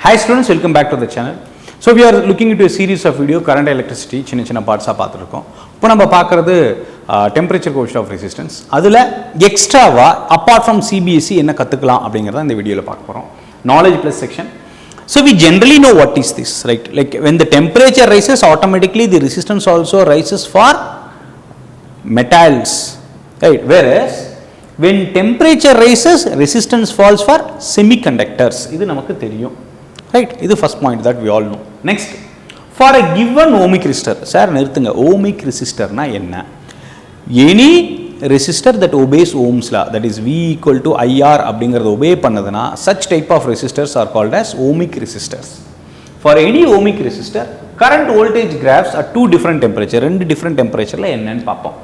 Hi students, welcome back to the channel. So we are looking into a series of video current electricity சின்ன பார்ட்ஸா பார்த்துருக்கோம். இப்போ நம்ம பார்க்குறது temperature coefficient of resistance. அதில் எக்ஸ்ட்ராவா apart from CBSE என்ன கற்றுக்கலாம் அப்படிங்கிறத இந்த வீடியோவில் பார்க்க போகிறோம். Knowledge plus section. So we generally know what is this, right? Like when the temperature rises, automatically the resistance also rises for metals, right? Whereas when temperature rises, resistance falls for semiconductors. இது நமக்கு தெரியும். Right, this is the first point that we all know. Next, for a given ohmic resistor, sir, நிறுத்துங்க, ohmic resistor na enna? Any resistor that obeys Ohm's law, that is V equal to IR அப்படிங்கிறது obey பண்ணதுனா, such type of resistors are called as ohmic resistors. For any ohmic resistor, current voltage graphs at two different temperature, ரெண்டு different temperatureல என்னன்னு பார்ப்போம்.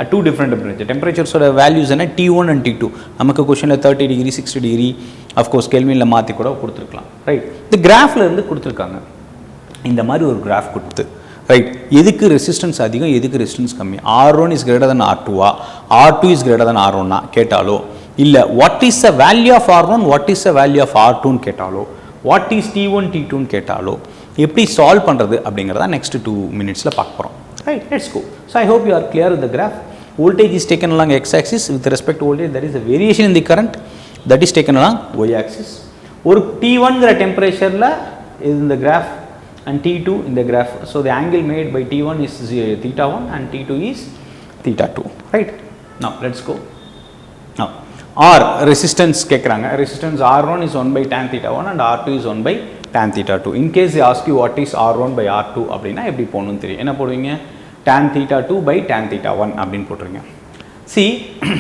At two different temperatures oda values என்ன T1 and T2. நமக்கு क्वेश्चनல 30 degree 60 degree of course கெல்வின்ல மாத்தி கூட கொடுத்திருக்கலாம். Right, இந்த கிராஃப்ல இருந்து கொடுத்திருக்காங்க. இந்த மாதிரி ஒரு கிராஃப் கொடுத்து, ரைட், எதுக்கு ரெசிஸ்டன்ஸ் அதிகம் எதுக்கு ரெசிஸ்டன்ஸ் கம்மி, R1 is greater than R2 ah, R2 is greater than R1 ஆ கேட்டாலோ, இல்ல what is the value of R1 what is the value of R2 ன்னு கேட்டாலோ, what is T1 T2 ன்னு கேட்டாலோ எப்படி solve பண்றது அப்படிங்கறத next 2 minutesல பார்க்க போறோம். Right, let's go. So I hope you are clear with the graph. Voltage is taken along x-axis. With respect to voltage, there is a variation in the current that is taken along y-axis. Or T1 temperature la is in the graph and T2 in the graph. So the angle made by T1 is theta 1 and T2 is theta 2. Right. Now let's go. Now R resistance kekranga. Resistance R1 is 1 by tan theta 1 and R2 is 1 by tan theta 2. In case they ask you what is R1 by R2 அப்படினா எப்படி போணும்னு தெரியும். என்ன போடுவீங்க? tan theta 2 by tan theta 1 அப்படினு போட்டுருங்க. See,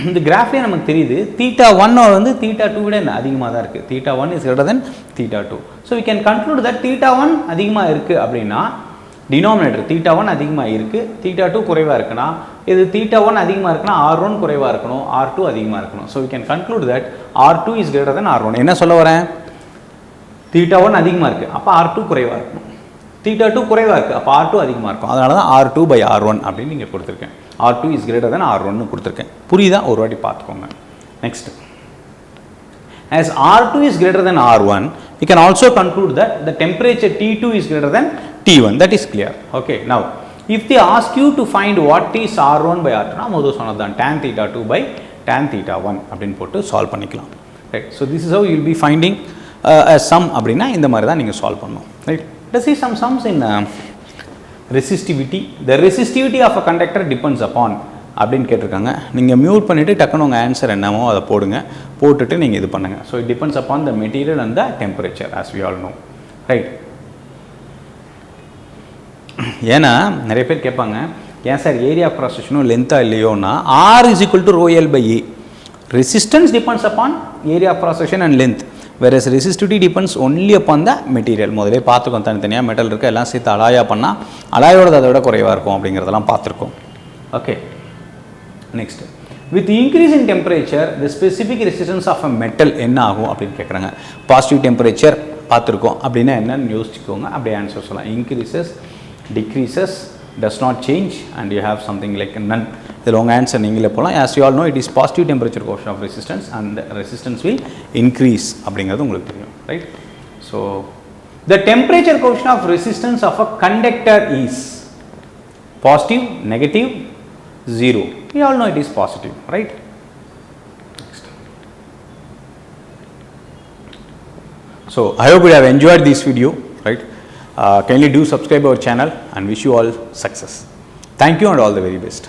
இந்த கிராஃப்லயே நமக்கு தெரியுது theta 1 வந்து theta 2 விட அதிகமா தான் இருக்கு. theta 1 is greater than theta 2. So we can conclude that theta 1 அதிகமா இருக்கு அப்படினா denominator theta 1 அதிகமா இருக்கு, theta 2 குறைவா இருக்குனா, இது theta 1 அதிகமா இருக்குனா R1 குறைவா இருக்கணும், R2 அதிகமா இருக்கணும். So we can conclude that R2 is greater than R1. என்ன சொல்ல வரேன்? theta 1 அதிகமா இருக்கு, அப்ப R2 குறைவா இருக்கணும். theta 2 குறைவா இருக்கு, அப்ப R2 அதிகமா இருக்கும். அதனால தான் R2 by R1 அப்படி நீங்க கொடுத்திருக்கேன். R2 is greater than R1 னு கொடுத்திருக்கேன். புரியுதா? ஒரு வாட்டி பாத்துக்கோங்க. Next, as R2 is greater than R1, we can also conclude that the temperature T2 is greater than T1. That is clear. Okay, now if they ask you to find what is R1 by R2, நான் முதல்ல சொன்னதுதான் tan theta 2 by tan theta 1 அப்படினு போட்டு solve பண்ணிக்கலாம். Right, so this is how you will be finding a sum அப்படினா இந்த மாதிரி தான் நீங்க சால்வ் பண்ணனும். Right, let's see some sums in resistivity. The resistivity of a conductor depends upon அப்படினு கேட்டிருக்காங்க. நீங்க மியூட் பண்ணிட்டு டக்குனு உங்க ஆன்சர் என்னமோ அதை போடுங்க, போட்டுட்டு நீங்க இது பண்ணுங்க. So it depends upon the material and the temperature as we all know. Right, ஏன்னா நிறைய பேர் கேட்பாங்க, ஏன் சார் ஏரியா ஆஃப் கிராஸ் செக்ஷனும் லென்த்தா இல்லையோனா, R is equal to rho L by A. Resistance depends upon area of cross section and length, whereas resistivity depends only upon the material. முதல்ல பார்த்துக்கோம், தனித்தனியாக மெட்டல் இருக்குது, எல்லாம் சேர்த்து அலாயா பண்ணால் அலாயோட அதை விட குறைவாக இருக்கும் அப்படிங்கிறதெல்லாம் பார்த்துருக்கோம். Okay, next, with increase in temperature the specific resistance of a metal என்ன ஆகும் அப்படின்னு கேட்குறாங்க. பாசிட்டிவ் டெம்பரேச்சர் பார்த்துருக்கோம் அப்படின்னா என்னன்னு யோசிச்சுக்கோங்க, அப்படியே ஆன்சர் சொல்லலாம். Increases, decreases, does not change, and you have something like none. The long answer நீங்களே போலாம். As you all know, it is positive temperature coefficient of resistance and the resistance will increase அப்படிங்கிறது உங்களுக்கு தெரியும். Right, so the temperature coefficient of resistance of a conductor is positive, negative, 0. We all know it is positive. Right, next. So I hope you have enjoyed this video. Right, kindly do subscribe our channel and wish you all success. Thank you and all the very best.